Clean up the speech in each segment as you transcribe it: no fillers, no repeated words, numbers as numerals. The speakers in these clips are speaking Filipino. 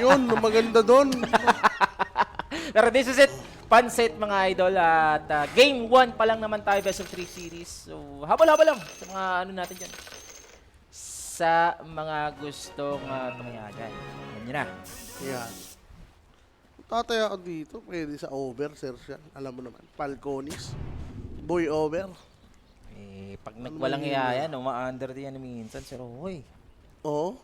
Yun, ang maganda doon. Pero this is it. Pansit mga idol. At game 1 pa lang naman tayo, best of 3 series. So, habal-habal lang sa mga ano natin dyan. Sa mga gustong tumayagan. Yan nyo na. Yan. Tataya ako dito, pwede sa over, sir siya. Alam mo naman, Falconis. Boy over. Pag nagwalang iya yan, ma-under din yan minsan. Sir, hoy. Oo.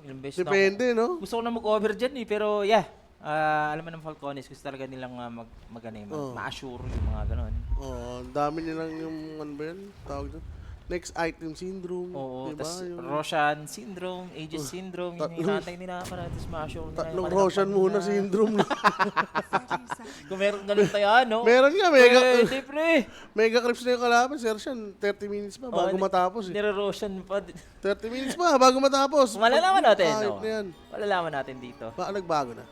Ilang beses Depende, na no? gusto ko na mag-over dyan pero yeah. Alam mo ng Falcones, gusto talaga nilang ma-assure yung mga ganon. Oo, ang dami nilang yung, ano ba yan? Tawag doon? Next item syndrome. Oo, diba? tas Yung Roshan syndrome, Aegis syndrome, yung hinatay nila para tapos ma-assure nila. tatlong Roshan muna syndrome. Kung meron ganun tayo, no? Meron nga, mega, Pwede, pre. mega clips na yung kalaban, sir siya. 30 minutes pa bago matapos. Nire-Roshan pa. 30 minutes pa bago matapos. Malalaman natin, Ayop no? na yan. Malalaman natin dito. Baka nagbago na.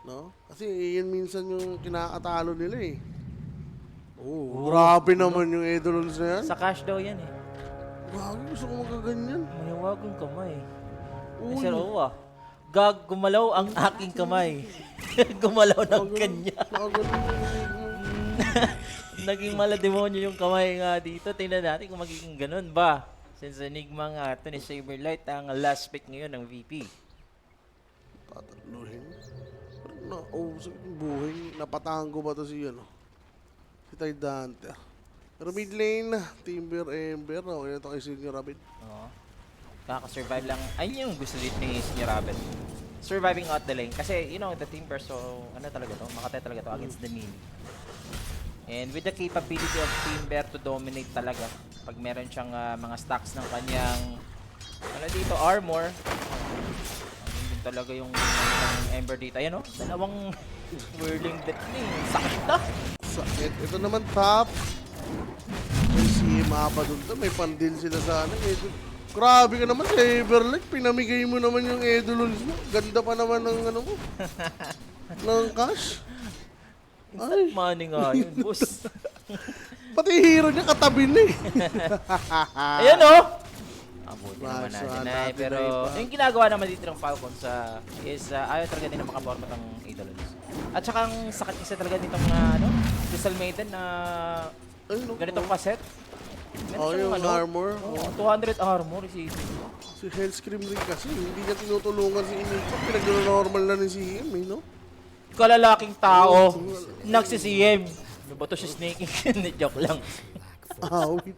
No? Kasi yun minsan yung kinakatalo nila eh. Oh, grabe naman yung Eidolons na yan. Sa cash daw yan eh. Grabe, gusto ko magaganyan. Mayawagang kamay. Uy. Sir Owa, gumalaw ang aking kamay. Gumalaw ng kanya. Naging malademonyo yung kamay nga dito. Tingnan natin kung magiging ganun ba. Since Enigma nga ito ni Saberlight ang last pick ngayon ng VP. Tatatluhin. Nausap yung buhay. Napatango ba to si ano? Si Tidante. Pero mid lane, Timber, Ember. Okay na ito kay Senior Rabbit. Oo. Kaka-survive lang. Ayun yung gusto dito ni Senior Rabbit. Surviving out the lane. Kasi, you know, the Timber, so, ano talaga to? Makatay talaga to against the melee. And with the capability of Timber to dominate talaga, pag meron siyang mga stacks ng kanyang, ano dito, armor, yun talaga yung Ember dito. Ayan o, dalawang whirling death ni. Sakit na! Sakit. Ito naman top. May si Mapa dun to. May pandil sila sa ano. Grabe ka naman, Saberlight. Pinamigay mo naman yung Eidolons mo. Ganda pa naman ng ano mo. ng cash. Instant money nga yun, boss. Pati hero niya katabi na eh. Ayan o! Abuti naman Maso, natin natin pero na iba. yung ginagawa naman dito ng Falcons is ayaw talaga din na makapormat ang Eidolons. At saka ang sakit isa talaga ditong Crystal Maiden na Ay, no, ganitong paset. Oh, yung armor. Oh, 200 armor si Si Hellscream rin kasi. Hindi niya tinutulungan si Iniko. Pinag-normal na ni si Him, no? kalalaking tao nagsi-CM. Ano ba to si Snaking? Joke lang. Awit.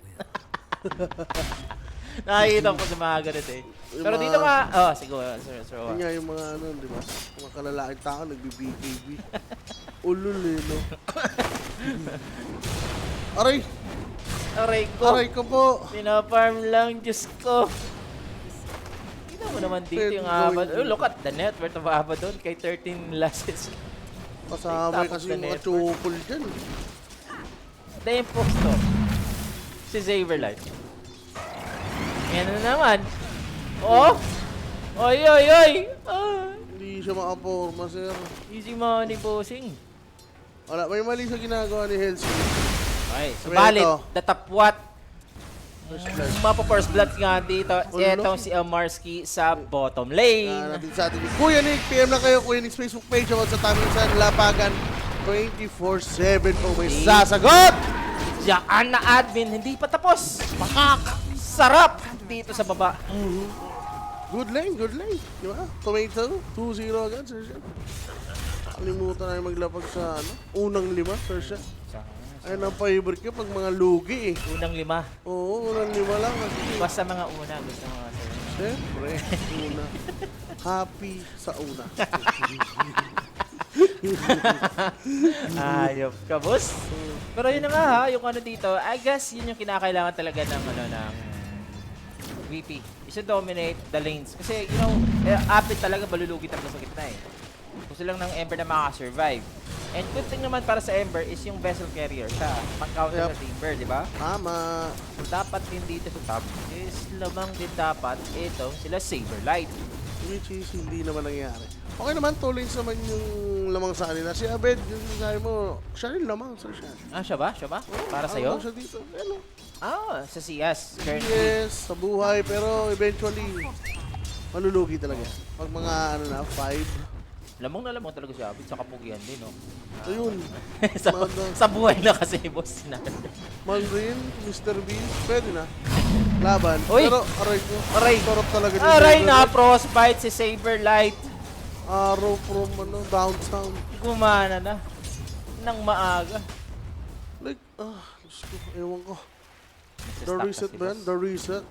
Nakikita ko sa mga ganito eh. Pero dito nga, siguro, sir. Yun nga yung mga ano, di ba? Mga kalalaking tao, nagbi-BKB. Ulul eh, no? Aray! Aray ko. Aray ko po! Pinafarm lang, Diyos ko. Tingnan mo naman dito yung Abad. Oh, look at the net worth of Abaddon kay 13 losses. Kasama kasi yung mga chupol dyan. The Impostor. Si Saberlight. Yan na naman. Oh! Oy, oy, oy! Ah, Hindi siya makaporma, sir. easy money, bossing. Wala, may mali sa ginagawa ni Hellscream. Okay, subalit, Ito. the top what? First blood. Mapa-first blood nga dito. Ulo. Itong si Amarski sa bottom lane. Natin sa atin. Kuya Nick, PM lang kayo. Kuya Nick's Facebook page about sa Taminsan, Lapagan. 24/7 po may sasagot! Diyan na admin, hindi pa tapos. Pakak! Sarap dito sa baba. Good lane, good lane. Di ba? Tomato, 2-0 agad, Sir Sean. Kalimutan na yung maglapag sa unang 5, Sir Sean. Ayun ang favorite ko pag mga lugi eh. Unang 5. Oo, unang 5 lang. Kasi, Basta mga una, gusto mo kasi. siyempre, una. Happy sa una. Ayop ka, boss. Pero yun na nga ha, yung ano dito, I guess yun yung kinakailangan talaga ng ng VP. Is to dominate the lanes. Kasi, you know, apit talaga, balulugi talaga sa gitna eh. Gusto lang ng Ember na makaka-survive. And good thing naman para sa Ember is yung vessel carrier siya. Pang-counter sa Timber, di ba? Tama. So, dapat din dito sa top is lamang din dapat itong sila Saberlight. Which is hindi naman nangyari. Okay naman, 2 lanes naman yung lamang sa kanila. Si Abed, yung sabi mo, siya rin lamang, Sir Sean. Ah, siya ba? Siya ba? Para sa'yo? Siya dito. Ano? Ah, sa CS. Currently. Yes, sa buhay, pero eventually, Malulugi talaga. Pag mga ano na, 5. Lamang na lamang talaga si Abid sa kapugian din, no? Ayun. sa, Manda- sa buhay na kasi, boss. Malrin, Mr. Beast, pwede na. Laban. Uy! Pero aray ko. Aray! Torop talaga ni Aray na, Saberlight. frostbite si Saberlight. Arrow from ano, downtown. Gumana na. Nang maaga. Like, Diyos ko, ewan ko. The Nagsistock reset kasi, ba yan? boss. The reset.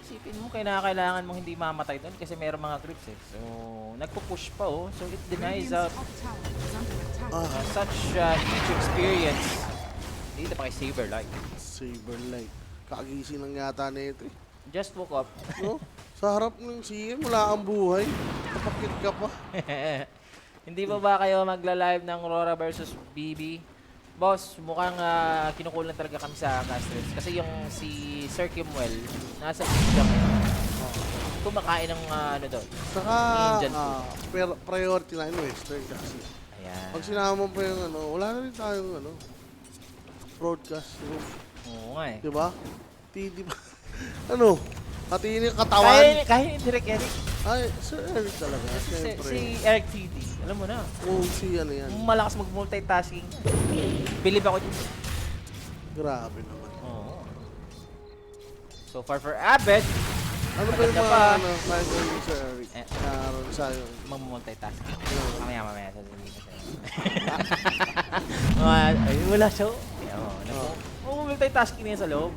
Isipin mo, kailangan mong hindi mamatay doon kasi meron mga creeps eh. So, nagpo-push pa oh. So, it denies out such huge experience. Dito pa kay Saberlight. Saberlight. Kagising lang yata na ito eh. Just woke up. No? Sa harap ng CM, wala ang buhay. Kapakit ka pa. Hindi ba kayo magla-live ng Aurora versus BB? Boss, mukhang kinukulang talaga kami sa casters. Kasi yung si Sir Kimwell, nasa India ngayon. Kumakain ng ano doon. Saka, Indian priority na in Western kasi. Ayan. Pag sinama mo pa yung ano, wala na rin tayong ano, broadcast room. Oo nga eh. Diba? TD ba? Ano? Pati yung katawan. Kaya ni Direk Eric. Ay, Sir Eric talaga. Si Siyempre. Eric TD. Alam mo na. Kung si ano yan. Malakas mag-multitasking. Believe ako dito. Grabe naman. Oo. So far for Abed, Ano ba yung Maganda mga pa. ano, kaya ko yung Sir Eric? Eh. Naroon sa'yo. mag-multitasking. Ano? Mamaya sasabihin ko sa'yo. Ay, wala siya. Multitasking na yan sa loob.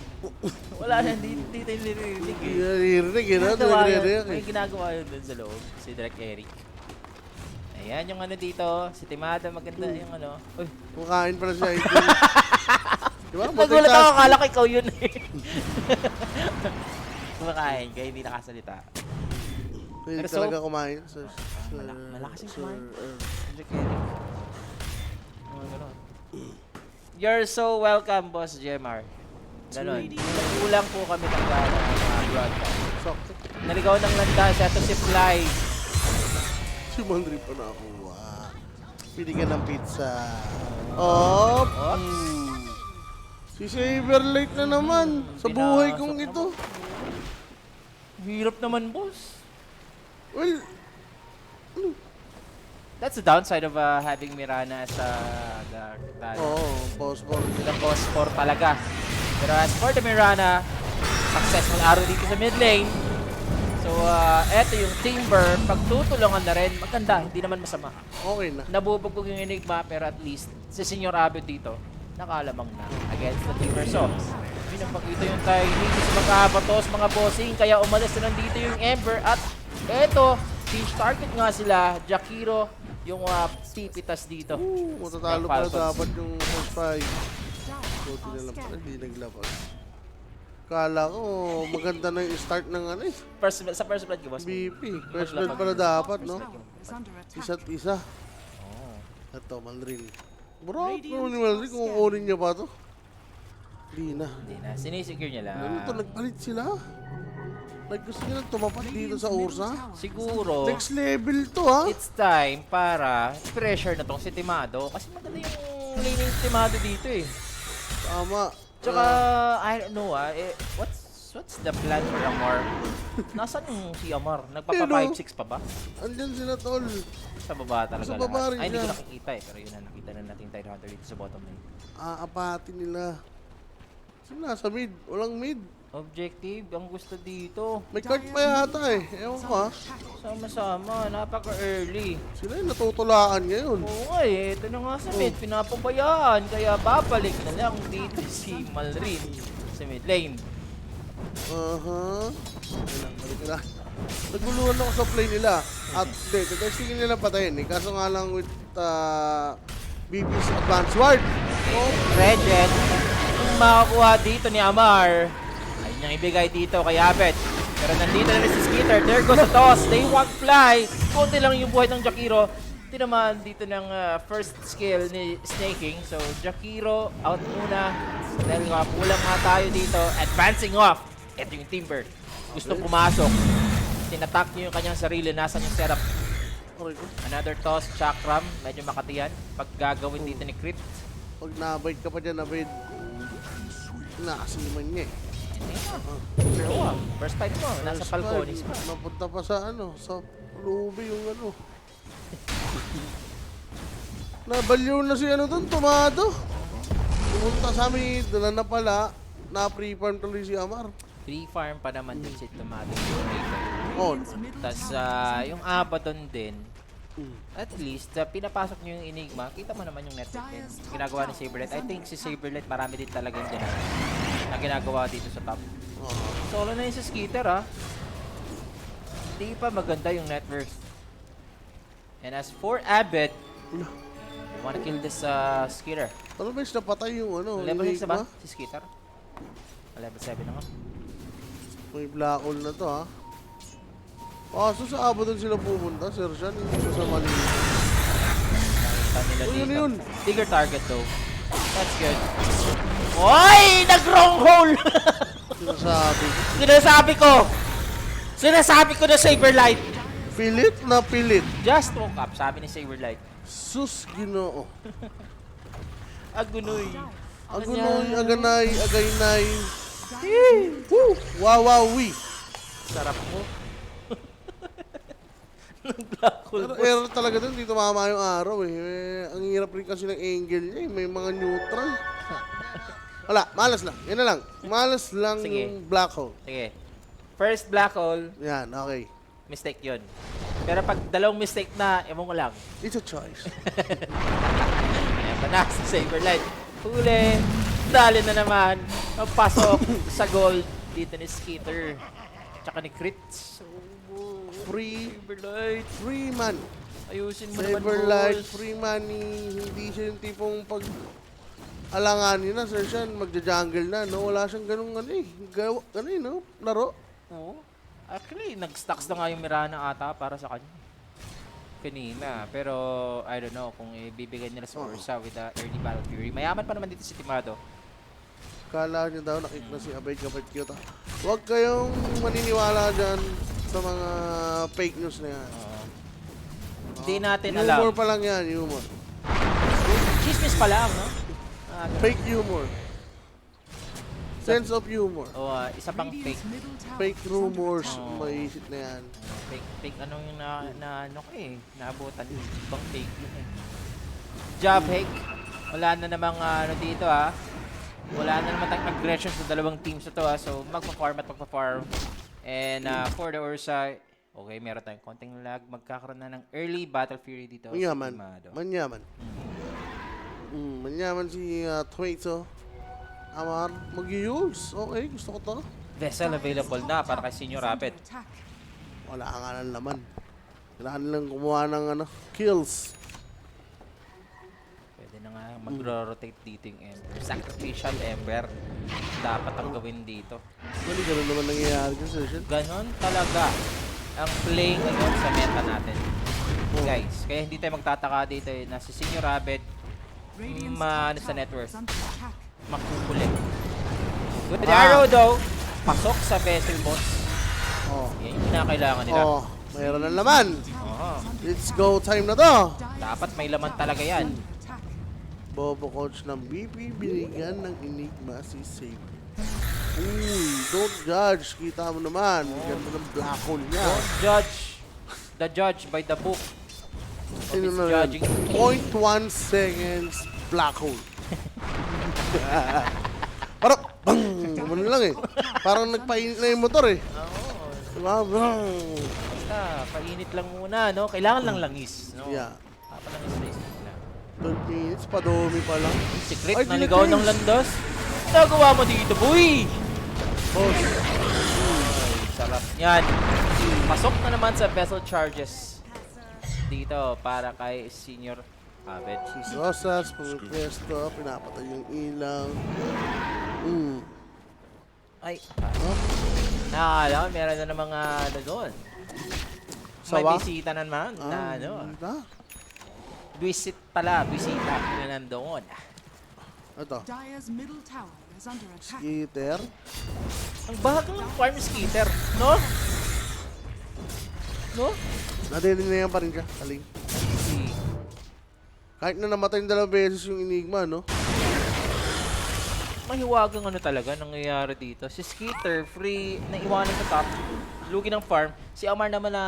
Wala na, hindi tayo niririnig Hindi eh. naririnig eh, no? Ginagawa yun. Nagre-react May eh. ginagawa yun dun sa loob, si Direk Eric. Ayan yung ano dito, si Timada, maganda yung ano. Uy, Kumakain pala siya. Idol. Diba? nagulat ako, akala ko ikaw yun eh. Kumakain, kaya hindi nakasalita. Hindi Pero talaga kumain. Sir, malakas yung Sir, kumain. Direk Eric. Mga ganon. You're so welcome, Boss Jemar. Ganon. Kulang po kami ng broadcast. Sakto. Naligaw ng landas, ito si Fly. Si Mandri pa na ako. Pinigyan ng pizza. Op! Si Saberlight na naman. Sa buhay kong Pinasok ito. Hirap naman, boss. Well, That's the downside of having Mirana as post-ball. the boss for talaga. Pero as for the Mirana, successful arrow dito sa mid lane. So, eto yung Timber, pagtutulungan na rin, maganda, hindi naman masama. Okay na. Nabubugbog yung Enigma, pero at least, si Senior Abed dito, nakalamang na against the Timber Sox. Pinapakita yung Tiny sa mga batos, mga bossing, kaya umalis na nandito yung Ember. At eto, teach target nga sila, Jakiro, yung pipitas dito. Matatalo Ng pa Falcons. dapat yung first five. Buti na lang pala, hindi naglabas. Kala ko, maganda na yung start ng ano eh. Sa first blood, boss. BP. First blood pala dapat, no? Isa't isa. Oo. Ito, Malrin. Bro, kung ni Malrin, kung kukunin niya pa to. Hindi na. Hindi na, sinisecure niya lang. Ano to, nagpalit sila? Like, gusto nila tumapat dito sa Ursa? Siguro, Next level to, ha? it's time para pressure na tong si Timado. Kasi maganda yung laning si Timado dito eh. Tama. Tsaka, I don't know what's the plan for Amar? Nasaan yung si Amar? Nagpapa 5-6 pa ba? Andyan sila, tol. Sa baba talaga Sa baba rin Ay, hindi ko siya. nakikita eh. Pero yun na, nakita na natin yung Tidehunter dito sa bottom lane. Aapatin nila. Sila sa mid. Walang mid. Objective, ang gusto dito. May card pa yata eh. Ewan ko, ha? Sama-sama, napaka-early. Sila yung natutulaan ngayon. Oo nga eh, ito na nga sa mid, pinapabayaan. Kaya babalik na lang dito si Malrin sa mid lane. Kailang balik nila. Naguluhan ako sa play nila. At hindi, testingin nila patayin eh. Kaso nga lang with BB's advance ward. Oh, Regent, kung makakuha dito ni Amar, ay niyang ibigay dito kay Abed. Pero nandito na rin si Skitter, there goes the toss, they won't fly. Kunti lang yung buhay ng Jakiro. Ito naman dito ng first skill ni Snaking. So Jakiro out muna. Dahil nga kulang nga tayo dito, advancing off. Ito yung Timber. Gusto pumasok. Tinatak niyo yung kanyang sarili, nasan yung setup. okay ko. Another toss, Chakram, medyo makatiyan. Pag gagawin dito ni Crypt. Pag nabait ka pa dyan, nabait. Nakasiman niya eh. Oo, first fight mo, nasa First Falconis fight, pa. napunta pa sa ano, sa Ruby yung ano. Nabaliw na si ano doon, Tomado. Pumunta sa amin, dala na pala, na-pre-farm tuloy si Amar. Free farm pa naman din si Tomato. Oh, Tapos yung Abaddon din, at least, pinapasok niyo yung Enigma, kita mo naman yung network din. Ginagawa ni Saberlight. I think si Saberlight marami din talagang dyan na ginagawa dito sa top. Solo na yun sa Skitter Hindi pa maganda yung network. And as for Abed, you wanna kill this Skitter. ano ba yung napatay yung ano, Level 6 na ba Enigma? si Skitter? Level 7 na nga. May black hole na to ha. Kaso sa Abaddon sila pumunta, Sir Sean, hindi ko sa mali. Nila Oh, yun dito. yun. Bigger target though. That's good. Oy! Nag-wrong hole! Sinasabi. Sinasabi ko na Saberlight. Pilit na pilit. Just woke up, sabi ni Saberlight. Sus, Ginoo. Agunoy. Agunoy, aganay, agaynay. Woo! Wawawi. Sarap mo. Nag-black hole. Pero error talaga dun, di tumama yung araw eh. Ang hirap rin kasi ng angle niya eh. May mga neutral. Wala, malas lang. Yan na lang. Malas lang Sige. yung black hole. Sige. First black hole, Yan, okay. mistake yun. Pero pag dalawang mistake na, ewan ko lang. It's a choice. Ayan pa na, si Saberlight. Huli. Dali na naman. Ang pasok sa gold dito ni Skitter. Tsaka ni Crits. Free, Saberlight. free man. Ayusin mo naman, Saberlight, boss. free money. Hindi siya yung tipong pag alanganin na, Sir Sean, magja-jungle na, no? Wala siyang ganung ano eh. Ano eh, no? Laro. Oo. Actually, nag-stocks na nga yung Mirana ata para sa kanya. Kanina. Pero, I don't know kung ibibigay nila sa Ursa with the early Battle Fury. Mayaman pa naman dito si Timado. Kala niyo daw nakik na si Abay kapit cute. Huwag kayong maniniwala dyan sa mga fake news na yan. Hindi natin Humor alam. pa lang yan, humor. Chismis pa lang, no? Fake humor. Sense of humor. O, isa pang fake. Fake rumors, Oh. maisip na yan. Fake ano yung ano ko eh. Naabutan. Ibang fake yun eh. Job hake. Wala na namang ano dito Wala na naman tayong aggression sa dalawang teams na to So, magpa-farm at magpa-farm. And for the Ursa, okay, meron tayong konting lag. Magkakaroon na ng early Battle Fury dito. Manyaman. Sa Timado. Manyaman. Manyaman si Twaito. Amar, mag-use. Okay, gusto ko to. Vessel available na para kay Senior Rapid. Wala nga ng laman. Kailangan lang kumuha ng kills. Pwede na nga mag-rotate dito yung Ember. Sacrificial Ember. Dapat ang gawin dito. Mali, ganun naman nangyayari sa session. Ganon talaga ang play ngayon sa meta natin. Guys, kaya hindi tayo magtataka dito na si Senior Rapid ano sa network. Makukulit. Good arrow though. Pasok sa vessel boss. Oh. Yan yung kinakailangan nila. Oh, mayroon ng laman. Oo. Let's go time na to. Dapat may laman talaga yan. Bobo coach ng BP, binigyan ng Enigma si Saber. Uy, don't judge. Kita mo naman. Ganda ng black hole niya. Don't judge the judge by the book. Sino It's na yan? judging. 0.1 seconds black hole. Parang, bang! Gumano lang eh. Parang nagpainit na yung motor eh. Oo. Diba? Bang! Basta, painit lang muna, no? Kailangan lang langis, no? Yeah. Papalangis na isip nila. 12 minutes, padomi pa lang. Secret, Ay, naligaw ng dinatrace. landas. Nagawa mo dito, boy! Boss. Sarap yan. Pasok na naman sa vessel charges dito para kay Senior Abed. Si Rosas, pumipwesto, pinapatay yung ilaw. Ay, Oh, nakakala ko meron na ng mga ano doon. May Sawa? bisita na naman na ano. Diba? Visit pala, bisita na nandoon. Ito, Dire's middle tower is under attack. Skitter. Ang bagal ng farm skitter, no? No? Nadilinayan pa rin siya, kaling. Si Kahit na namatay ng 2 beses yung Enigma, no? mahiwagang ano talaga nangyayari dito. Si Skeeter, free, naiwanan sa top. Lugi ng farm. Si Amar naman na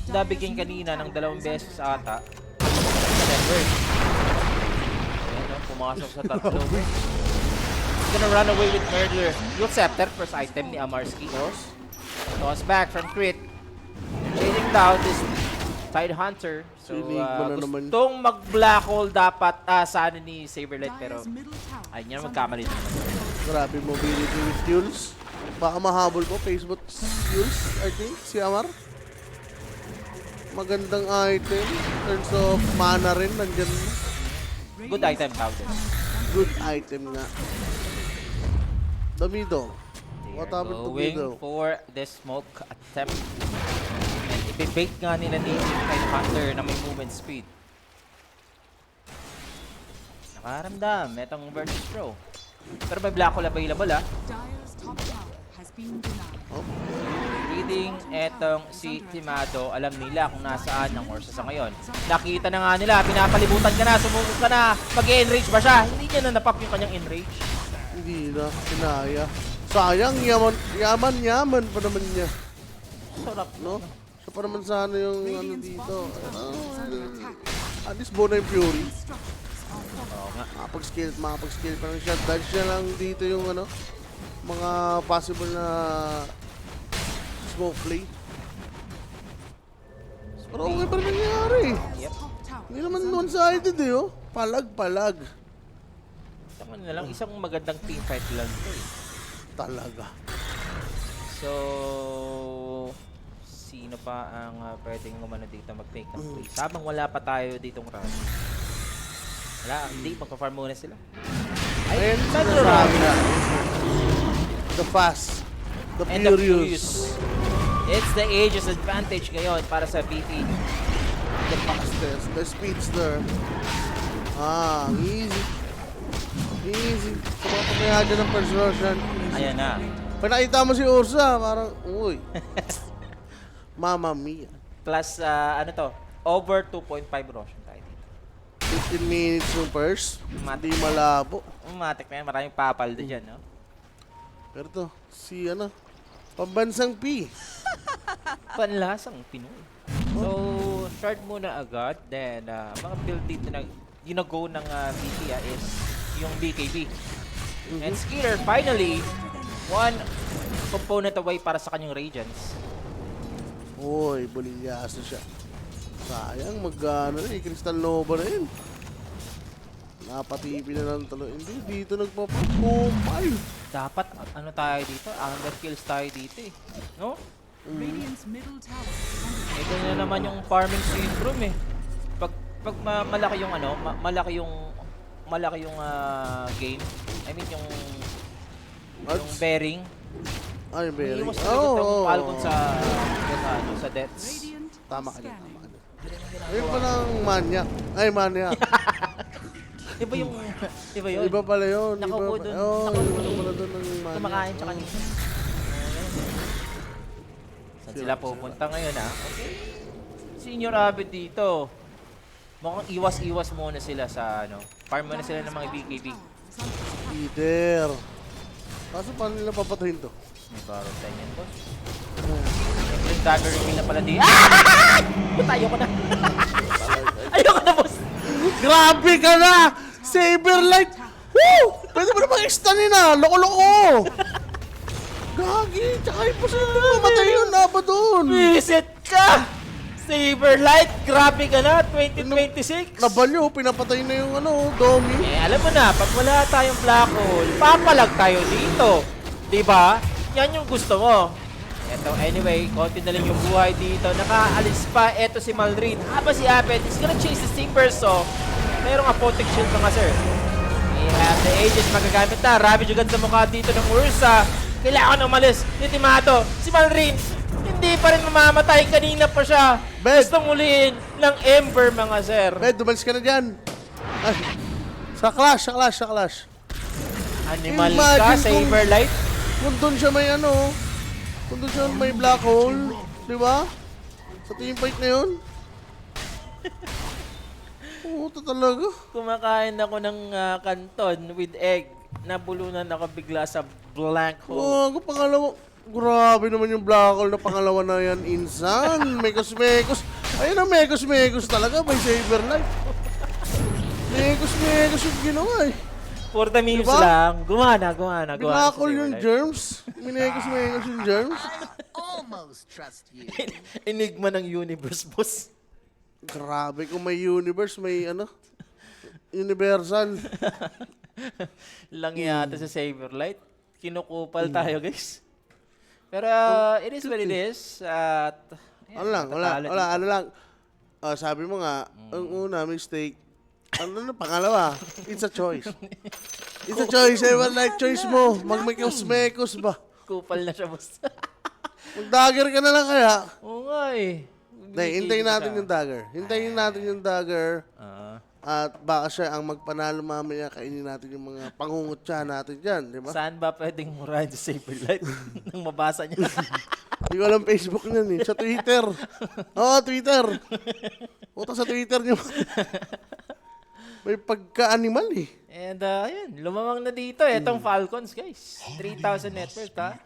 nabigyan kanina ng 2 beses ata. Network. Ayan, no? Pumasok sa top lower. He's gonna run away with Murder. Yung Scepter, first item ni Amarski. Toss back from Crit. Chasing down this Tide Hunter. So, Sinigma na naman. gustong mag-black hole dapat sa ano ni Saberlight, pero Dire's middle tower ayun yan, is under magkamali na naman. Grabe mobility with Jules. Baka mahabol ko. Facebook Jules, I think. Si Amar. Magandang item. In terms of mana rin. Nandyan. Good item, Powder. Good item nga. Damido. What They're happened to going Damido? for the smoke attempt. And ibibait nga nila ni Tide Hunter na may movement speed. Nakaramdam, etong versus pro. Pero may black hole available Dire's top tower has been denied. Reading etong si Timado, alam nila kung nasaan ang Orsa sa ngayon. Nakita na nga nila, pinapalibutan ka na, sumugod ka na. Mag-enrage ba siya? Hindi niya na napap yung kanyang enrage. Hindi na. Kinaya. Sayang. Yaman pa naman niya. Sarap, No? Siya pa naman sana yung ano Radiant's dito. bottom tower is under attack. At least buo na yung Fury. Structures are falling. Oo nga. Makapag-skill pa lang siya. Dahil siya lang dito yung ano, mga possible na smoke play. Pero okay pa rin nangyari. Yep. Top tower Hindi is naman under one-sided eh, oh. Palag. Tama na lang, isang magandang team fight lang to eh. Talaga. So, sino pa ang pwedeng umano dito mag-take ng place? Habang wala pa tayo ditong rush. Wala, hindi, magpa-farm muna sila. Ayun, medyo sinasabi rush. na. The fast. The And the furious. It's the age's advantage ngayon para sa BP. The fastest. The speedster. Easy. Easy. Kumapamaya dyan ng first Russian. Ayan na. Pag nakita mo si Ursa, parang, uy. Mamma mia. Plus, ano to? Over 2.5 Roshan tayo dito. 15 minutes yung first. Hindi malabo. Matik na yan, maraming papaldo dyan, no? Pero to, si ano, pambansang P. Panlasang Pinoy. So, start muna agad. Then, mga build dito na ginago ng BP is yung BKB. And Skeeter, finally, one component away para sa kanyang Radiance. Uy, bulilyaso siya. Sayang, mag-ano rin, Crystal Nova rin. Napatipi na lang talo. Hindi, dito nagpapakumpay. Dapat, ano tayo dito? Under kills tayo dito eh. No? Radiant's middle tower is under Ito na naman yung farming syndrome eh. Pag malaki yung ano, malaki yung game. I mean yung bearing. Ay, very. Iiwas talaga itong Falcon sa deaths. Radiant Tama ka din, scanning. tama ka din. Ayun pa ng manya. Ay, manya. Iba yung, iba yun. Iba pala yun. Nakaupo dun. Oh, Nakaupo iba pala dun ng manya. Kumakain siya kanina. Saan sila pupunta ngayon Okay. Senior Abed dito. Mukhang iwas-iwas muna sila sa ano. Farm muna sila ng mga BKB. Peter. Kaso paano nila papatayin to? May baro tayo yan, boss. Siyempre, dagger reveal na pala di. Ah! Ba't ayoko na? Ayoko na, boss! Grabe ka na! Saberlight! Woo! Pwede mo na mag-extend na! Loko-loko! Gagi! Tsaka yung pa sila mamatay yun na ba doon? Visit ka! Saberlight! Grabe ka na! 2026! Nabalyo, pinapatay na yung ano, Domi. Alam mo na, pag wala tayong black hole, papalag tayo dito. Diba? Yan yung gusto mo. Eto, anyway, konti na lang yung buhay dito. Nakaalis pa, eto si Malrin. Habang si Abed is gonna chase the Steamburst, so merong apotek shield pa nga, sir. We have the Aegis magagamit na. Ravage agad sa mukha dito ng Ursa. Kailangan umalis ni Timado. Si Malrin, hindi pa rin mamamatay. Kanina pa siya. Bed. Gustong ulihin ng Ember, mga sir. Bed, dumalis ka na dyan. Ay, sa clash. Animal Imagine ka, kung- Saberlight. Kung doon siya may ano, kung doon siya may black hole, di ba? Sa team fight na yun. Oo, ito talaga. Kumakain ako ng kanton with egg. nabulunan ako bigla sa blank hole. Oh, pangalawa. Grabe naman yung black hole na pangalawa na yan, insan. Mekos. Ayun na, mekos talaga by Saberlight. Mekos yung ginawa eh. For the memes Diba? lang. Gumana. Black hole yung germs. Minekos yung germs. Almost trust you. Enigma ng universe, boss. Grabe, kung may universe, may ano, universal. Lang yata sa Saberlight. Kinukupal tayo, guys. Pero it is what it is. At Ano lang. Sabi mo nga, ang una, mistake. Ano na, pangalawa, it's a choice. It's a choice, Saberlight, choice mo. Magmekos ba? kupal na siya, boss. Mag-dagger ka na lang kaya. Oo nga eh. Hintayin natin yung dagger. Hintayin natin yung dagger. At baka siya ang magpanalo mamaya, kainin natin yung mga pangungutya natin dyan, di ba? Saan ba pwedeng murahin sa Saberlight? Nang mabasa niya. Hindi ko alam Facebook niyan eh. Sa Twitter. Oo, Twitter. Puta sa Twitter niyo. May pagka-animal eh. And ayun, lumamang na dito. Itong Falcons, guys. 3,000 net worth, ha?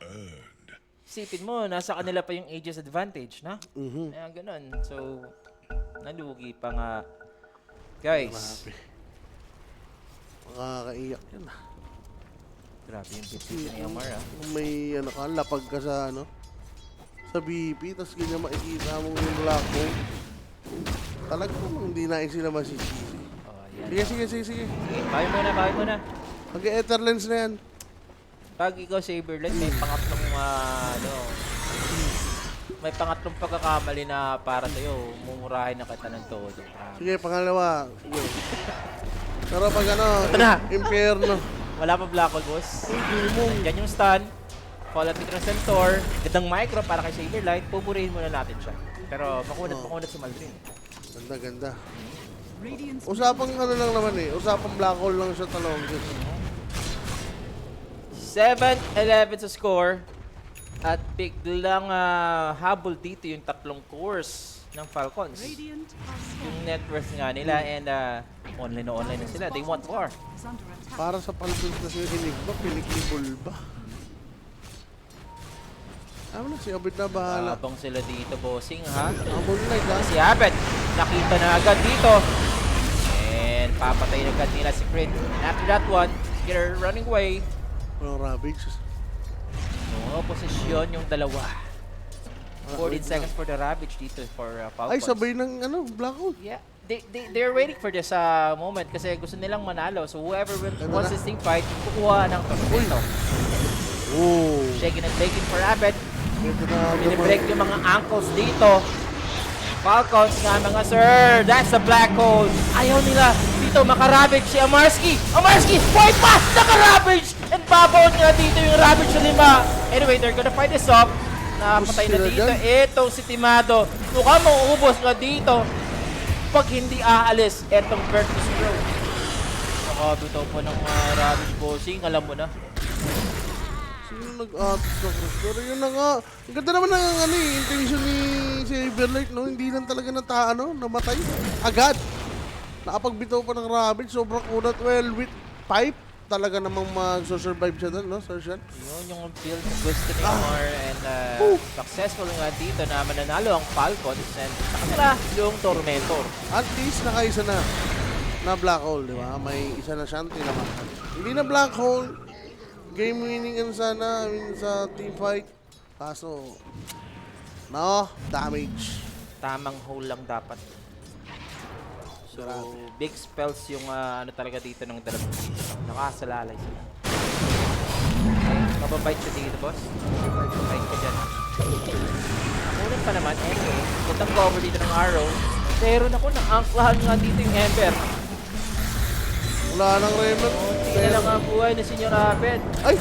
Isipin mo, nasa kanila pa yung ages advantage, na? Kaya ganun. So, nalugi pa nga. Guys. Makakaiyak yan ah. Grabe yung decision ni Amar, ha? Kung may ano ka, lapag ka sa ano, sa BP, tapos ganyan makikita mo yung black hole. Talagang hindi na sila masisisi. Oh, yan. Sige. Kaya muna. Mag-ether lens na yan. Pag ikaw Saberlight, may pangatlong may pangatlong pagkakamali na para sa'yo, mumurahin na kita ng todo. Sige, pangalawa. Sige. Pero pag ano, Ito na. impyerno. Wala pa black hole, boss. Nandyan yung stun. Fallout ng Centaur. Gandang micro para kay Saberlight. Pupurihin muna natin siya. Pero makunat si Maldrin. Ganda. Radiant's Usapang ano lang naman eh. Usapang black hole lang siya talong. 7-11 sa score. At biglang habol dito yung tatlong cores ng Falcons. Radiant are Yung net worth nga nila and online na sila. They want war. is under attack. Para sa Falcons na sila Enigma, pinikibol ba? Ano na, si Abid na bahala. Habang sila dito, bossing, ha? Abol na ika. Si Abed, nakita na agad dito. And papatay na agad nila si Crit. And after that one, they're running away. Walang Ravage. No, posisyon yung dalawa. 14 seconds for the Ravage dito for Falcons. Ay, sabay ng ano, black hole. Yeah. They're waiting for this moment kasi gusto nilang manalo. So whoever wants this team fight, kukuha ng tornado. Oh. Shaking and baking for Abed. Ito na Binibreak yung mga ankles dito. Falcons nga mga sir. That's the black hole. Ayaw nila. Dito makaravage si Amarski. White pass! Nakaravage! And babaon nga dito yung ravage na 5. Anyway, they're gonna fight this off. Napatay na dito. Itong si Timado. Mukhang mauubos nga dito. Pag hindi aalis, etong Virtus Pro. Nakabitaw pa ng ravage bossing. Alam mo na. Sino nag-atos sa cross? Pero yun na nga. Ang ganda naman ng ano, intention ni Saberlight, no? Hindi lang talaga namatay. Agad. Nakapagbitaw pa ng Ravage. Sobrang kunat. Well, with pipe, talaga namang mag-survive siya doon, no? Sir Sean? Yun yung build na gusto ni Amar and successful nga dito na mananalo ang Falcons and sa kanila yung Tormentor. At least nakaisa na black hole, di ba? May isa na siyang tinamakan. Hindi na black hole. Game winning yan sana, sa team fight. Kaso, no, damage. Tamang hole lang dapat. So, big spells yung ano talaga dito ng dalawang team. Nakasalalay sila. Mababite siya dito, boss. Mababite ka dyan. Nakunan pa naman. Anyway, gandang cover dito ng arrow. Pero naku, nang-anklahan nga dito yung Ember. Wala nang Raymond. Hindi na lang ang buhay ni Senyor Abed. Ay!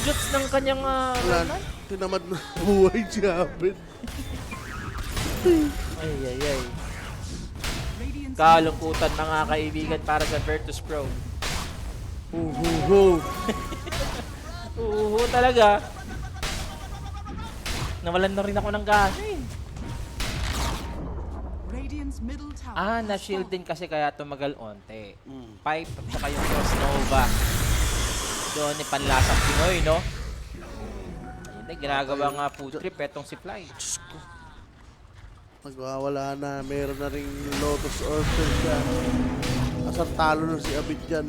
Juts ng kanyang Wala na. Tinamad na buhay si Abed. ay. Radiant's Kalungkutan mga kaibigan para sa Virtus Pro. Oo talaga. Nawalan na rin ako ng gas eh. Radiant's middle tower. Na-shield din kasi kaya tumagal onte. Pipe at saka yung Cross Nova. Doon ni panlasang Pinoy, no? Ayun na, ginagawa nga food trip etong si Fly. Magwawala na. Meron na ring Lotus Orchard dyan. Asang talo na si Abid dyan.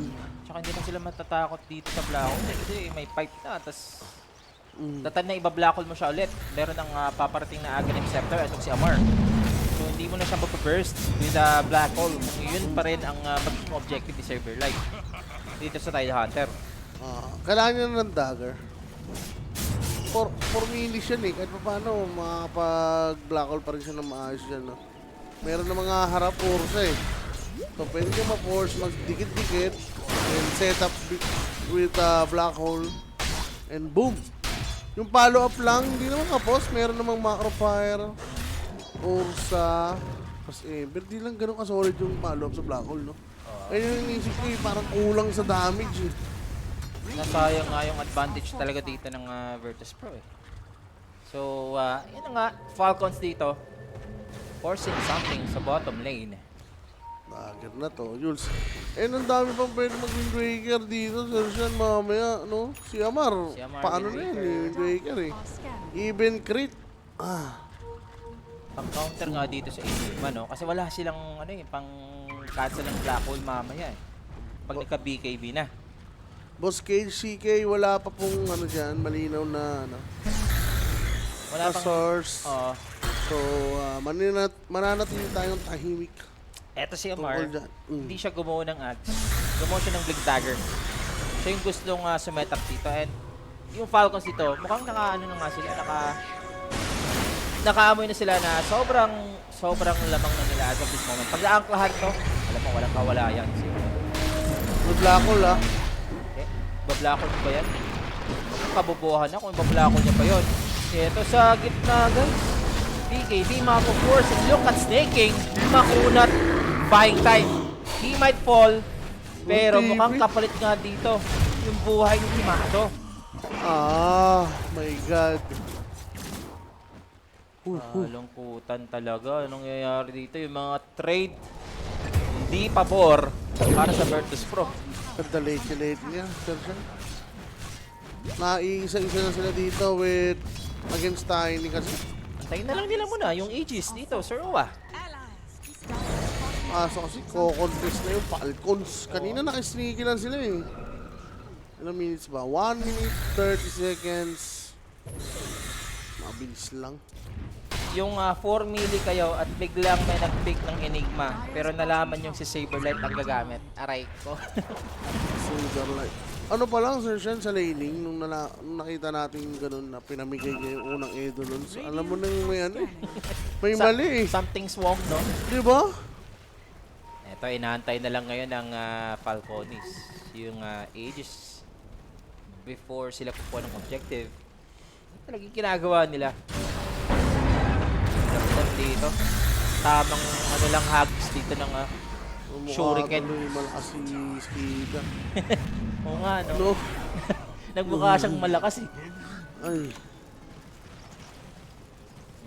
Tsaka hindi na sila matatakot dito sa Blackhole kasi may pipe na, tas tatan na iba-blackhole mo siya ulit. Meron ng paparating na Aghanim Scepter, itong si Amar. So hindi mo na siya mapaburst with the Blackhole. Kung yun pa rin ang magiging objective ni Silverlight dito sa Tide Hunter. Kailangan niya ng dagger. For minutes yan eh. Kahit pa paano, makakapag-black hole pa rin siya na maayos dyan. No? Meron na mga harap force eh. So pwede ka ma-force, magdikit-dikit, and set up with black hole, and boom! Yung follow-up lang, hindi naman kapos. Meron namang macro fire, Ursa, kasi di lang ganun ka-solid yung follow-up sa black hole, no? Ayun yung inisip ko eh, parang kulang sa damage eh. Nasayang nga yung advantage talaga dito ng Virtus Pro eh. So, yun na nga, Falcons dito, forcing something sa bottom lane. Dagger na to, Jules. Ang dami pang pwede mag-Wind Waker dito, Sersian, mamaya, no? Si Amar, Si Amar, paano Wind na yun, Waker. Wind Waker eh. Are scanned. Even crit. Pang-counter nga dito sa Enigma, no? Kasi wala silang, ano eh, pang-cancel ng Black Hole mamaya eh. Pag nagka-BKB na. Boss Cage, CK, wala pa pong ano dyan, malinaw na ano, Wala na pang... source. Oo. So, mananatili tayong tahimik. Eto si Tungkol Amar, dyan. hindi siya gumawa ng axe. Gumawa siya ng Blink Dagger. Siya yung gustong sumetap dito. And yung Falcons dito, mukhang naka-ano na nga sila, nakaamoy na sila na sobrang lamang na nila as of this moment. Pag naangklahan to, alam mo, walang kawalayan. Good luck all ah. Okay, bablakol ba yan? Kabobohan na kung bablakol niya pa yun. Ito sa gitna guys. BKB, mako-force, and look at snaking. Makunat, buying time. He might fall, pero Ulti, mukhang pre. kapalit nga dito yung buhay ni Timado. My God. Lungkutan talaga. Anong nangyayari dito? Yung mga trade, hindi pabor para sa Virtus Pro. Ganda late niya, Sersian. Naiisa-isa na sila dito with against Tiny kasi. Antayin na lang nila muna yung Aegis dito, Sir Owa. So kasi co-contest na yung Falcons. Kanina nakisneaky lang sila eh. Ilang minutes ba? 1 minute, 30 seconds. Mabilis lang. Yung 4 milli kayo at biglang may nag-pick ng Enigma pero nalaman yung si Saberlight ang gagamit. Aray ko. Silverlight. Ano pa lang, Sir Shen, sa laning, nung nakita natin ganun na pinamigay niya yung unang Eidolons, alam mo nang may ano eh. May mali eh. Something swamp, no? Di ba? Ito, inaantay na lang ngayon ng Falconis. Yung Aegis before sila kukuha ng objective. Talagang ginagawa nila. Laptop dito. Tamang ano lang hags dito ng Shuriken. Tuloy malakas si Skida. Oo nga, no? No? Nagmukha siyang malakas eh. Ay.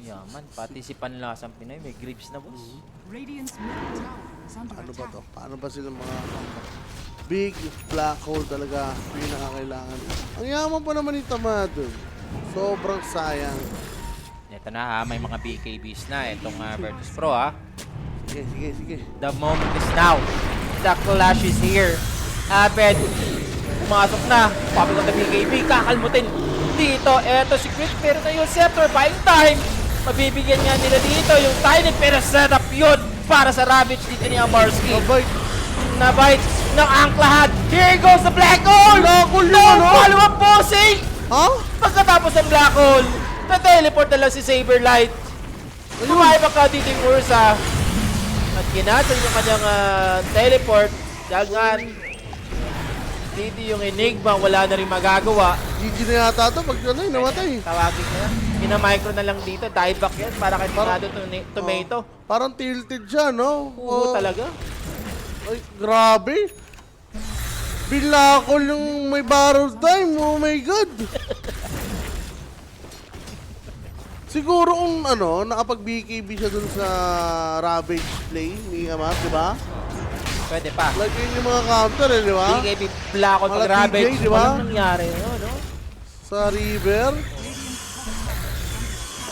Yaman, pati si Panlasang Pinoy, may grips na boss. Radiant's middle tower is under Ano ba attack. to? Paano ba silang mga big black hole talaga pinakakailangan? Ang yaman pa naman ni Tamado. Sobrang sayang. Ito na may mga BKBs na. Itong Virtus Pro Sige. The moment is now. The clash is here. Abed, pumasok na. Papi ko na BKB, kakalmutin. Dito, eto si Crit, pero na yung scepter, buying time. Mabibigyan nga nila dito yung Tiny, pero setup yun para sa Ravage dito ni Amarski. Na-bite ng angklahan. Here goes the Black Hole! No follow-up posing! Ha? Pagkatapos ng Black Hole, na-teleport na lang si Saberlight. Kumaibak ka dito yung Ursa. At kinasan yung kanyang teleport. Dagan. Dito yung Enigma, wala na rin magagawa. GG na yata ito pag ano, namatay. Tawagin niya. Pina-micro na lang dito. Dieback yan para kay Timado Tomato. Parang tilted siya, no? Oo talaga. Ay, grabe. Bilakol yung may barrel time. Oh my God. Siguro kung ano, nakapag-BKB siya dun sa Ravage play ni Amat, di ba? Pwede pa. Like yun yung mga counter eh, di ba? BKB Blackout pag Mga Ravage. TJ, di ba? Walang nangyari, no? Sa river.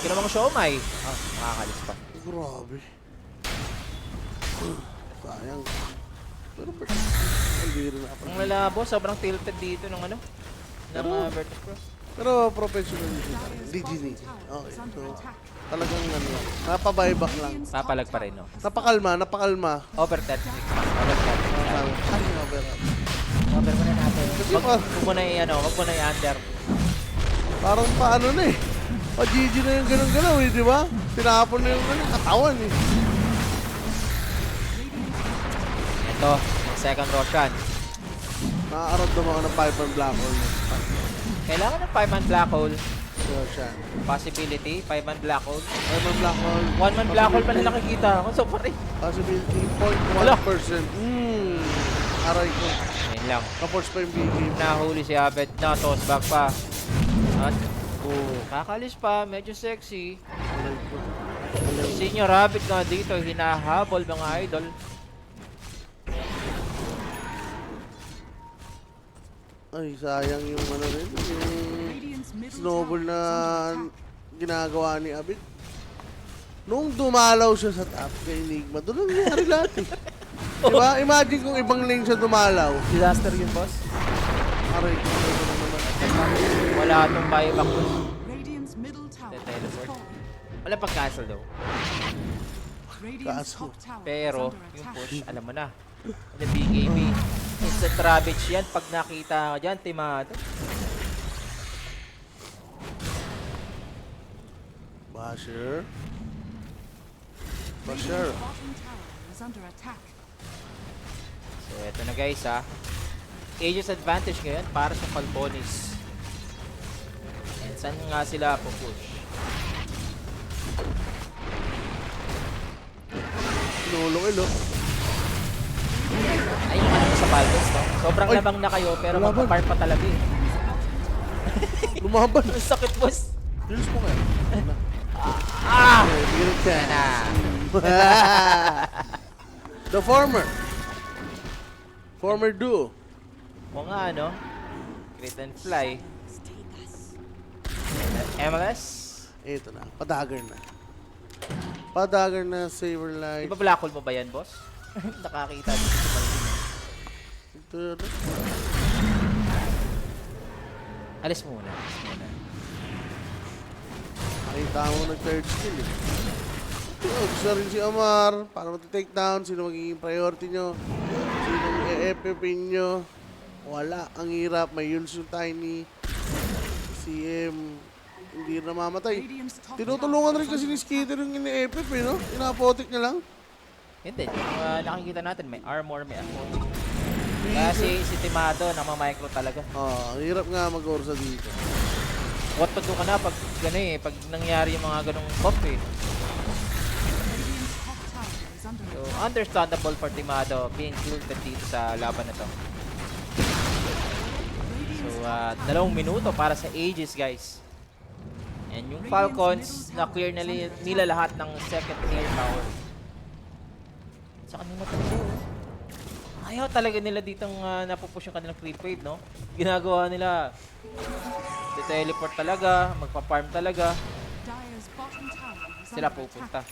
Ginawang siomay. Ah, makakalis pa. Grabe. Sayang. Pero hindi rin ako. Ang lalabo, sobrang tilted dito ng ano? Ng Virtus Pro. Pero professional yun. Digini. Okay. So, talagang ano, napabuyback lang. Papalag pa rin, no? Napakalma. Over 10. Over 10. Ay, overall. Over mo na natin. Kasi Wag mo na i-ano, wag mo na i-under. Parang paano na eh. Pa-GG na yung ganun-galaw eh, di ba? Tinapon na yung katawan eh. Ito, second Roshan. Nakaarad naman ako ng 5-man black hole. Kailangan ng 5-man black hole. Roshan. Possibility, 5-man black hole. 5-man black hole. 1-man black hole pa na nakikita ako. So, pare. Possibility, Wala. 0.1%. Aray ko. Ayun lang. Kapors pa yung big game. Nahuli si Abed na, toss back pa. At, kakalis pa, medyo sexy. Aray ko. Senior Rabbit nga dito, hinahabol mga idol. Ay, sayang yung ano rin. Yung Radiant's middle snowball tower na is under attack. ginagawa ni Abid. Nung dumalaw siya sa top kay Enigma, doon ang nangyari lahat eh. Diba? Imagine kung ibang lane siya dumalaw. Disaster yun, boss. Aray ko, ito na naman. Wala itong buyback, boss. Radiant's middle tower is Teleport. falling. Wala pang cancel daw. Radiant's Kaso. top tower Pero, is under yung attack. push, alam mo na. The BKB. Instant Ravage yan. Pag nakita ka dyan, timado. Basher. Basher. Radiant's bottom tower is under attack. So, eto na guys, ha. Aegis advantage ngayon para sa Falconis. And saan nga sila pupush? Nulong Ay, yung ano sa Falcons, no? Sobrang Ay! labang na kayo, pero Laban. magpa-farm pa talaga eh. Lumaban. Ang sakit, boss. Bilis mo kaya. Ah! Okay, bilis ka. Yan na. The former. Former duo. O nga, ano? Crit and fly. MLS? Ito na. Padagger na. Padagger na. Saber light. Iba black hole mo ba yan, boss? Nakakita dito si Martin. Ito na. Alis muna. Alis muna. Nakita mo nag-third skill eh. Gusto rin si Amar. Para mag-take down. Sino magiging priority nyo? Sino i-FF nyo? Wala. Ang hirap. May Yules yung Tiny. CM. Hindi na mamatay. Radiant's top Tinutulungan tower rin is kasi ni under Skitter yung ini-FF eh, no? Inapotik niya lang. Hindi. Yung nakikita natin, may armor, may armor. Kasi si Timado, namamicro talaga. Ang hirap nga mag-orsa dito. What to do ka na pag gano'n eh, pag nangyari yung mga ganong buff eh. Radiant's top tower is under So, attack. understandable for Timado being tilted dito sa laban na to. So, 2 minuto para sa Aegis, guys. And yung Falcons, na-clear nila lahat ng second tier tower. Sa kanila talaga. Ayaw talaga nila ditong napupush yung kanilang creep wave, no? Ginagawa nila, teleport talaga, magpa-farm talaga, Dire's bottom tower is sila under pupunta. attack.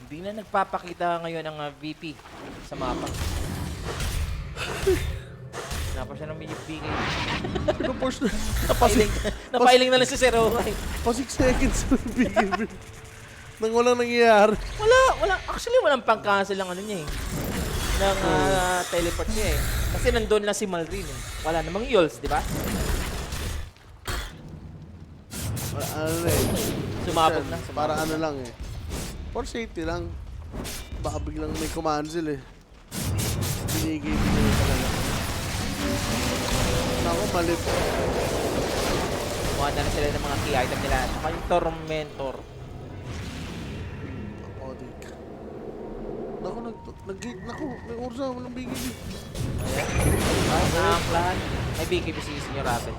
Hindi na nagpapakita ngayon ang VP sa mapa. Napa siya ng BK. Pino-force na. Napailing na lang si Zero. Pa 6 seconds na bigil. Nang walang nangyayari. Wala. Actually, walang pang-cancel ang ano niya eh. Ng teleport niya eh. Kasi nandun lang si Malrin eh. Wala namang Yules, di ba? Ano na eh. Sumabog na. Para ano lang eh. For safety lang. Baka biglang may command sila eh. Binigay talaga. Ako, malit. Kuha na sila ng mga key item nila. Saka yung Tormentor. Apodik. Naku, may ursa, walang bigil. Nakaklaan. May BKB si Senior Rabbit.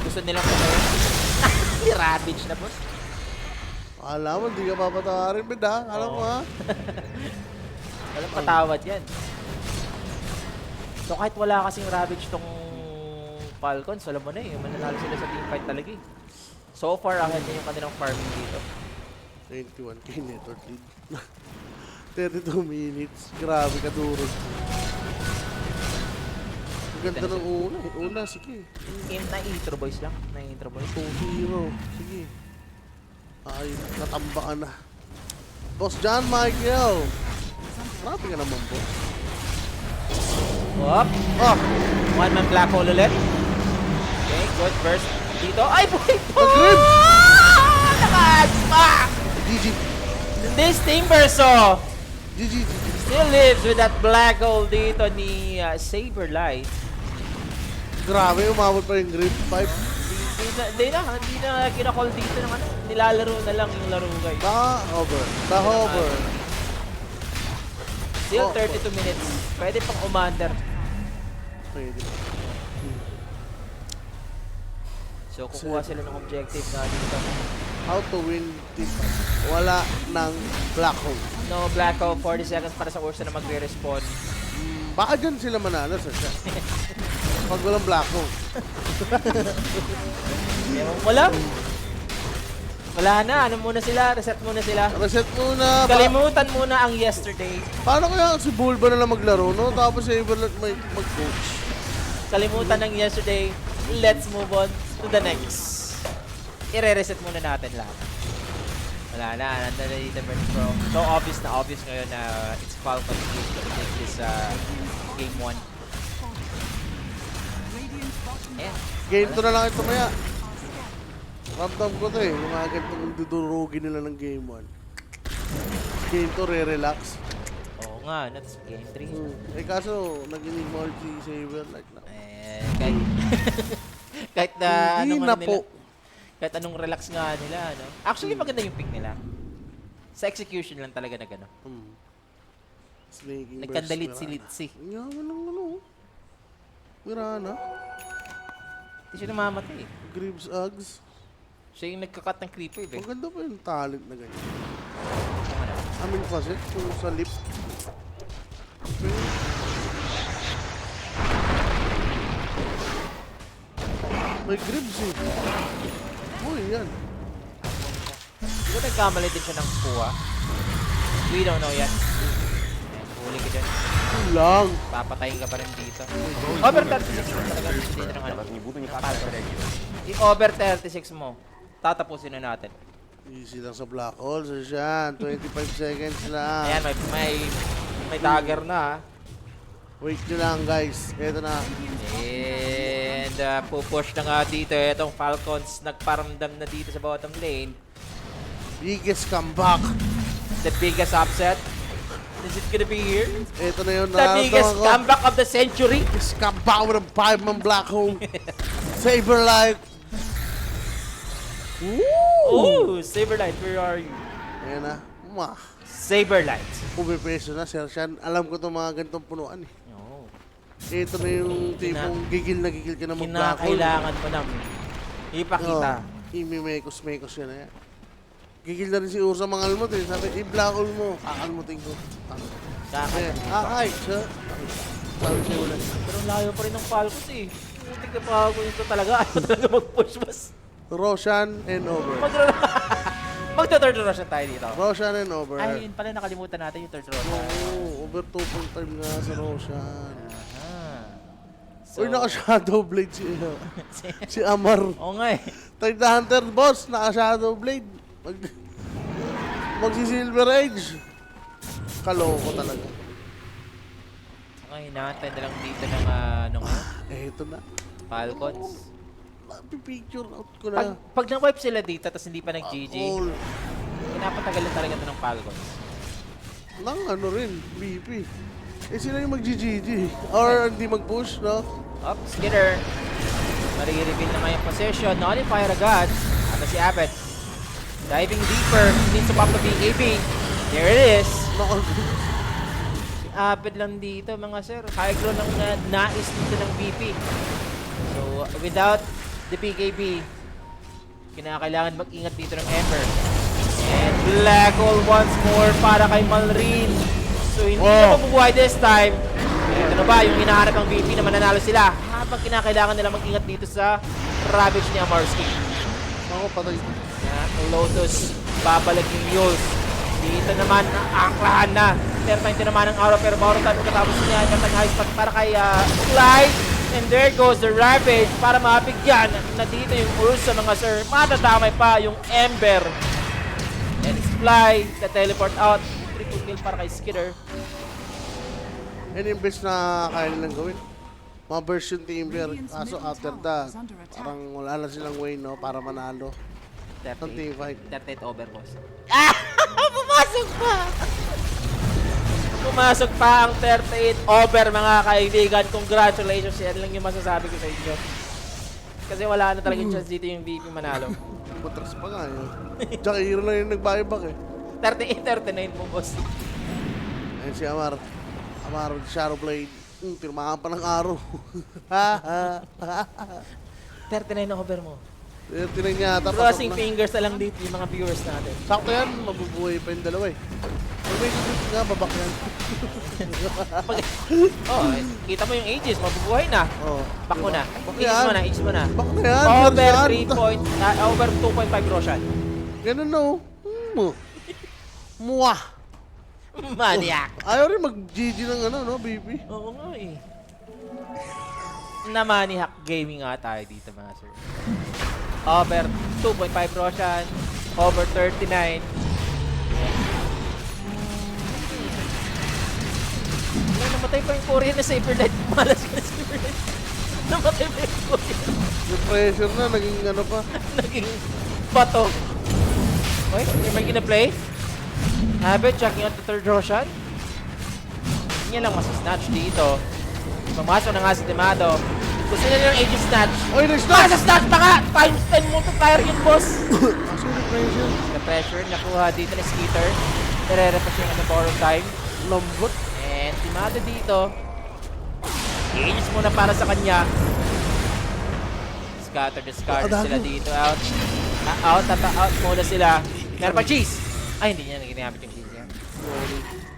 Gusto nilang kumain. Ravage na, boss. Alam mo, hindi ka papatawarin, bed ha? Alam mo ha? Walang patawad yan. So kahit wala kasing Ravage tong Falcons, alam mo na eh, mananalo sila sa teamfight talaga eh. So far, ahead na yung kanilang farming dito. 21k network lead. 32 minutes. Grabe ka durog. Ang ganda ng una eh. Una, sige. Game na intro boys lang. Na intro boys. 2-0. Sige. Ay, natambakan na. Boss John Michael. Grabe ka naman, boss. Up. Ah! One man black hole ulit. Okay, good burst dito. Ay, boy! Nag-rib! Naka-spa! GG. This Timbersaw GG. still lives with that black hole dito ni Saberlight. Grabe, umabot pa yung grip 5. Hindi na kinakall dito ng ano. Nilalaro na lang yung laro guys. The hover. Still Oh, 32 minutes. Pwede pang umander. Pwede. So kukuha sila ng objective na dito. How to win this? Wala ng black hole. No black hole, 40 seconds para sa Ursa na magre-respawn. Baka dyan sila manalo sa siya. Pag walang black hole. Wala na, ano muna sila, reset muna sila. Reset muna. Kalimutan muna ang yesterday. Paano kaya si Bulba na lang maglaro, no? Tapos si Everlet mag-coach. Kalimutan ng yesterday. Let's move on to the next. I-reset muna natin lahat. Wala na, nandun na dito bro. So obvious ngayon na it's Falcons game to take this game 1. Ayan. Game 2 na lang ito maya. Ramdam ko to eh. Yung mga ganitong dudurugin nila ng game 1. Game 2, re-relax. Oo nga, that's game 3. Eh kaso, nag-inig mo si Saber like na. Kahit, kahit na Hindi anong na ano po. nila, kahit anong relax nga nila, no? Actually, maganda yung pick nila. Sa execution lang talaga na gano'n. Snaking Nagkandalit burst, si Mirana. Litzy. Yaman ng ano. Mirana. Hindi siya namamatay eh. Greaves Uggs. Siya yung nagkakat ng creeper eh. Maganda pa yung talent na ganyan. Ang ano? Amin kasi, kung sa lip. Okay. May Greaves eh. Uy, yan. Siguro nagkamali din siya ng kuha. We don't know yet. Huli ka dyan. Lang. Papatayin ka pa rin dito. Over 36 mo talaga. Dito ng ano. ng Falcon. I-over 36 mo. Tatapusin na natin. Easy lang sa black hole. So siyan, 25 seconds lang. Ayan, may dagger na ha. Wait nyo lang guys. Eto na. And pupush na nga dito. Itong Falcons nagparamdam na dito sa bottom lane. Biggest comeback. The biggest upset. Is it gonna be here? Eto na yun. The biggest comeback of the century. Biggest comeback with a 5-man black hole. Saberlight. Ooh, Saberlight, where are you? Ayan na. Saberlight. Pumipeso na, Sir Shan. Alam ko itong mga ganitong punuan eh. Oh. Ito na yung tipong gigil na gigil ka na mag-black hole. Kinakailangan mo na ipakita. Imimekos-mekos ka na yan. Gigil na rin si Ursa mangalmot eh. Sabi, i-black hole mo. Kakalmutin ko. Ay, sir. Sabi siya ulit. Pero layo pa rin ng Falcons eh. Muntik na pa ako nito talaga. Ayaw talaga mag-push mas. Roshan and over. Magta-third Roshan tayo dito. Roshan and over. Ay, yun pala nakalimutan natin yung third Roshan. Oo, over 2.5 nga sa Roshan. So, Uy, naka-shadow blade si Amar. Oo nga eh. Tag the Hunter boss, naka-shadow blade. Magsi-silver age. Kaloko talaga. Okay, hinahantay na lang dito ng Eto na. Falcons. Picture out ko na. Pag na-wipe sila dito tapos hindi pa nag-GG, All. pinapatagal talaga ito ng Falcons. Nang ano rin, BP. Eh sila yung mag-GG. Or hindi mag-push, no? Up, Skinner. Marireveal na nga yung possession. Nullifier agad. Ano si Abbott? Diving deeper. Needs to pop the BKB. There it is. Naka- Si Abbott lang dito mga sir. High ground lang na nais dito ng BP. So, without the BKB, kinakailangan mag-ingat dito ng Ember. Black hole once more para kay Malrin. So hindi Wow. na mabubuhay this time. Ito na ba yung hinahanap ng VP na mananalo sila habang kinakailangan nila mag-ingat dito sa Ravage ni Amarski. Ako, patay. Lotus, babalik yung Yules. Dito naman, angklahan na. Pero tayo naman ang Aura, pero bawang tayo katapos niya. Katang high spot para kay Clyde. And there goes the Ravage para mabigyan na dito yung Ursa mga sir. Matatamay pa yung Ember. And it's Fly, teleport out. Triple kill para kay Skidder. And yung best na kaya nilang gawin. Mga version Timber. Kaso after that, parang wala na silang way, no? Para manalo. Ang team fight. 38 over, boss. Pumasok pa! Pumasok pa ang 38 over, mga kaibigan. Congratulations. Yan lang yung masasabi ko sa inyo. Kasi wala na talagang chance dito yung VP manalo. Matras pa nga yun. Tsaka hero lang yung nag-buyback eh. 38-39 po, boss. Ayun si Amar. Amar with Shadowblade. Tirmahan pa ng araw. 39 na over mo. Tinang niya ata. Crossing fingers na lang dito yung mga viewers natin. Sakto yan, mabubuhay pa yung dalawa eh. Pag may susunod nga, babak yan. Kita mo yung ages, mabubuhay na. Oo. Back mo na. Ages yan. mo na, ages mo na. Bak na yan. Over Garza. 3 over 2.5 Roshan. Ganun no. Muah. Maniac. Ayaw rin mag-GG ng ano, no, baby. Oo nga eh. Namaniac gaming nga tayo dito, mga sir. Over 2.5 Roshan. Over 39. Namatay pa yung Korean na Saberlight. Malas ka na Saberlight. Namatay pa yung Korean. Yung pressure na, naging ano pa. Naging bato. Okay, may gina-play. Habit, checking out the third Roshan. Hindi niya lang masasnatch dito. Pumasok na nga si Demado. Gusto niya yung Age of Snatch. Oy, nag-snatch! Snatch pa nga! Times 10 multiplier yun, boss! Kasi yung pressure. The pressure, nakuha dito ni Skeeter. Nare-repas siya ng borrow time. Lambot. And Demado dito. Ages muna para sa kanya. Scatter, discard sila dito. Out. Out muna sila. Meron pa cheese! Ay, hindi niya ginamit yung cheese niya.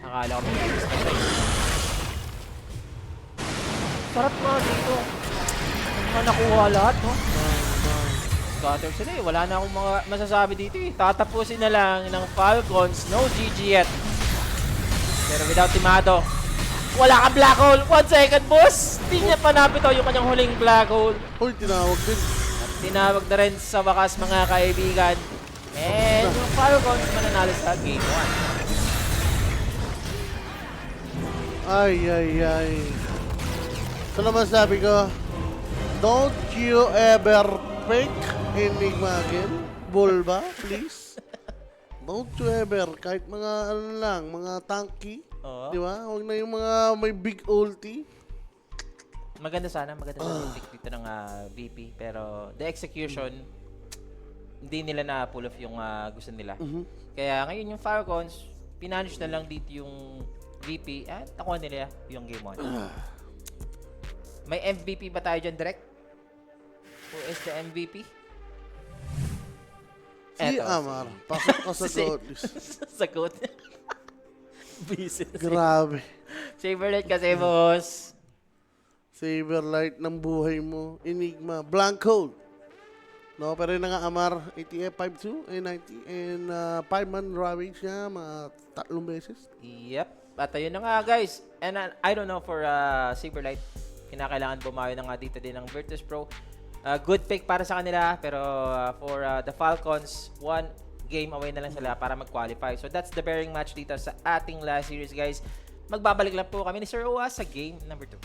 Akala ko may cheese na tayo. Sarap nga dito. Mga nakuha lahat, no? Scatter sila eh. Wala na akong mga masasabi dito eh. Tatapusin na lang ng Falcons. No GG yet. Pero without Timado, wala kang black hole. 1 second, boss! Hindi niya panapit yung kanyang huling black hole. Uy, tinawag din. At tinawag na rin sa wakas, mga kaibigan. And yung Falcons mananalo sa game 1. Ay. So naman sabi ko, don't you ever pick Enigma again? Bulba, please. Don't you ever, kahit mga ano lang, mga tanky. Oo. Di ba? Huwag na yung mga may big ulti. Maganda sana yung pick dito ng VP. Pero the execution, hindi nila na-pull off yung gusto nila. Kaya ngayon yung Falcons, pinanish na lang dito yung VP at nakuha nila yung game 1. May MVP ba tayo dyan, Direk? Who is the MVP? Si Eto. Amar, pasok ka sa Si- goat list. Sagot. Busy. Grabe. Saberlight kasi, boss. Saberlight ng buhay mo. Enigma, blank hole. No, pero yun na nga Amar, ATF 5-2, A90, and 5-man ravage niya, mga 3 beses. Yep. At ayun na nga, guys. And I don't know for Saberlight. Kinakailangan bumawi na nga dito din ng Virtus Pro. Good pick para sa kanila. Pero for the Falcons, 1 game away na lang sila para mag-qualify. So that's the bearing match dito sa ating last series, guys. Magbabalik lang po kami ni Sir Owa sa game number 2.